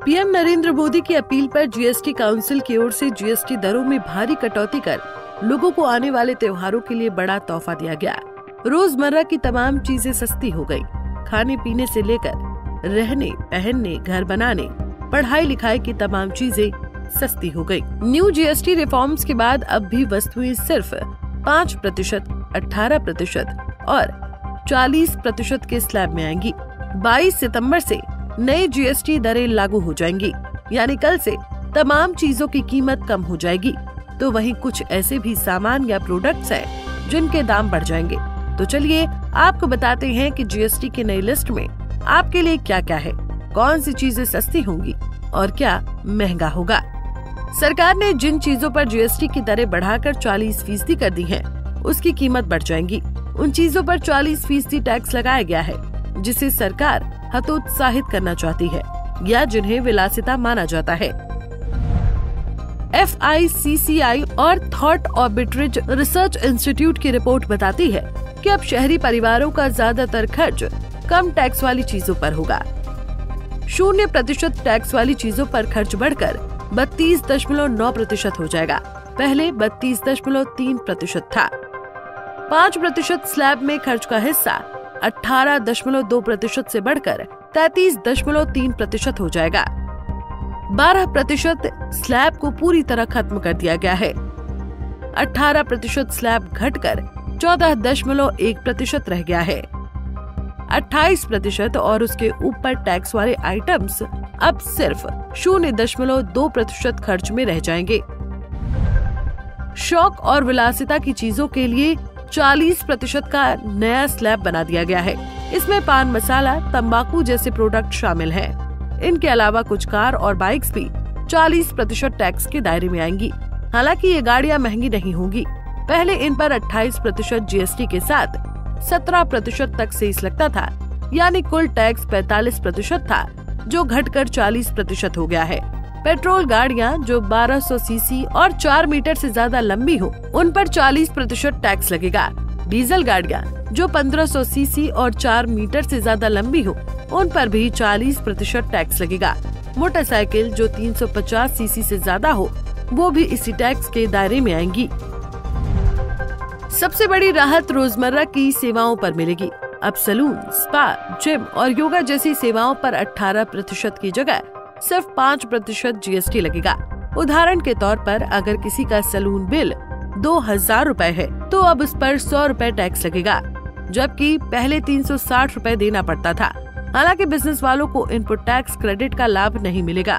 PM Narendra Modi की appeal पर GST council की ओर से जीएसटी दरों में भारी कटौती कर लोगों को आने वाले त्योहारों के लिए बड़ा तोहफा दिया गया। रोजमर्रा की तमाम चीजें सस्ती हो गयी। खाने पीने से लेकर रहने, पहनने, घर बनाने, पढ़ाई लिखाई की तमाम चीजें सस्ती हो गयी। न्यू जीएसटी रिफॉर्म्स के बाद अब भी वस्तुएं सिर्फ 5%, 18% और 40% के स्लैब में आएंगी। 22 सितंबर से नई जीएसटी दरें लागू हो जाएंगी, यानी कल से तमाम चीजों की कीमत कम हो जाएगी। तो वहीं कुछ ऐसे भी सामान या प्रोडक्ट्स हैं जिनके दाम बढ़ जाएंगे। तो चलिए आपको बताते हैं कि जीएसटी की नई लिस्ट में आपके लिए क्या क्या है, कौन सी चीजें सस्ती होंगी और क्या महंगा होगा। सरकार ने जिन चीजों पर जीएसटी की दरें बढ़ाकर 40% कर दी हैं, उसकी कीमत बढ़ जाएंगी। उन चीजों पर 40% टैक्स लगाया गया है जिसे सरकार हतोत्साहित करना चाहती है या जिन्हें विलासिता माना जाता है। FICCI और थॉट आर्बिट्रेज रिसर्च इंस्टीट्यूट की रिपोर्ट बताती है कि अब शहरी परिवारों का ज्यादातर खर्च कम टैक्स वाली चीजों पर होगा। 0% टैक्स वाली चीजों पर खर्च बढ़कर 32.9% हो जाएगा। पहले 32.3% था। 5% स्लैब में खर्च का हिस्सा 18.2% से बढ़कर 33.3% हो जाएगा। 12% स्लैब को पूरी तरह खत्म कर दिया गया है। 18% स्लैब घटकर 14.1% रह गया है। 28% और उसके ऊपर टैक्स वाले आइटम्स अब सिर्फ 0.2% खर्च में रह जाएंगे। शौक और विलासिता की चीजों के लिए 40% का नया स्लैब बना दिया गया है। इसमें पान मसाला, तंबाकू जैसे प्रोडक्ट शामिल हैं। इनके अलावा कुछ कार और बाइक्स भी 40% टैक्स के दायरे में आएंगी। हालांकि ये गाड़ियां महंगी नहीं होंगी। पहले इन पर 28% जीएसटी के साथ 17% तक सेस लगता था, यानी कुल टैक्स 45% था, जो घटकर 40% हो गया है। पेट्रोल गाड़ियां जो 1200 सीसी और 4 मीटर से ज्यादा लंबी हो, उन पर 40% टैक्स लगेगा। डीजल गाड़ियां जो 1500 सीसी और 4 मीटर से ज्यादा लंबी हो, उन पर भी 40% टैक्स लगेगा। मोटरसाइकिल जो 350 सीसी से ज्यादा हो, वो भी इसी टैक्स के दायरे में आएंगी। सबसे बड़ी राहत रोजमर्रा की सेवाओं पर मिलेगी। अब सैलून, स्पा, जिम और योगा जैसी सेवाओं पर 18% की जगह सिर्फ 5% जीएसटी लगेगा। उदाहरण के तौर पर अगर किसी का सैलून बिल 2000 रुपए है, तो अब उस पर 100 रुपए टैक्स लगेगा, जबकि पहले 360 रुपए देना पड़ता था। हालांकि बिजनेस वालों को इनपुट टैक्स क्रेडिट का लाभ नहीं मिलेगा।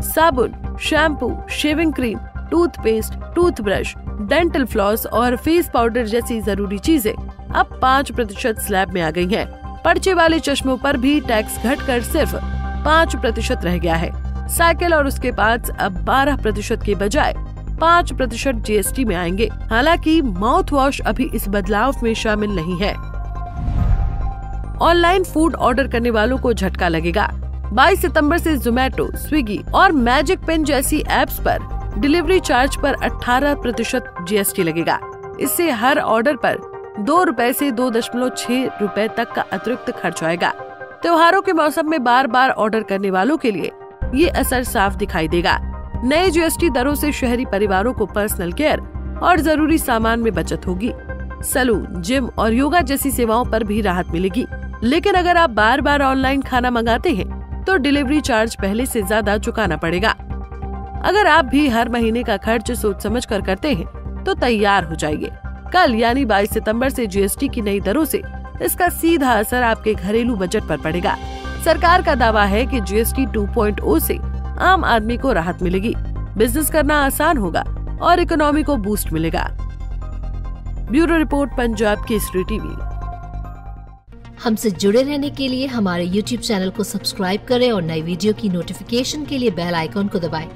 साबुन, shampoo, shaving cream, toothpaste, toothbrush, dental floss और फेस पाउडर जैसी जरूरी चीजें अब 5% स्लैब में आ गई हैं। पर्चे वाले चश्मों पर भी टैक्स घटकर सिर्फ 5% रह गया है। साइकिल और उसके पार्ट्स अब 12% के बजाय 5% जीएसटी में आएंगे। हालांकि माउथ वॉश अभी इस बदलाव में शामिल नहीं है। ऑनलाइन फूड ऑर्डर करने वालों को झटका लगेगा। 22 सितंबर से जोमेटो, स्विगी और मैजिक पेन जैसी एप्स पर डिलीवरी चार्ज पर 18% जीएसटी लगेगा। इससे हर ऑर्डर पर 2 रुपए से 2.6 रुपए तक का अतिरिक्त खर्च आएगा। त्योहारों के मौसम में बार बार ऑर्डर करने वालों के लिए ये असर साफ दिखाई देगा। नए जीएसटी दरों से शहरी परिवारों को पर्सनल केयर और जरूरी सामान में बचत होगी। सैलून, जिम और योगा जैसी सेवाओं पर भी राहत मिलेगी। लेकिन अगर आप बार बार ऑनलाइन खाना मंगाते हैं तो डिलीवरी चार्ज पहले से ज्यादा चुकाना पड़ेगा। अगर आप भी हर महीने का खर्च सोच समझ कर करते हैं तो तैयार हो जाइए। कल यानी 22 सितंबर से जीएसटी की नई दरों से इसका सीधा असर आपके घरेलू बजट पर पड़ेगा। सरकार का दावा है कि जीएसटी 2.0 से आम आदमी को राहत मिलेगी, बिजनेस करना आसान होगा और इकोनॉमी को बूस्ट मिलेगा। Bureau report, Punjab Kesari TV. हमसे जुड़े रहने के लिए हमारे YouTube चैनल को सब्सक्राइब करें और नई वीडियो की नोटिफिकेशन के लिए बेल आइकॉन को दबाएं।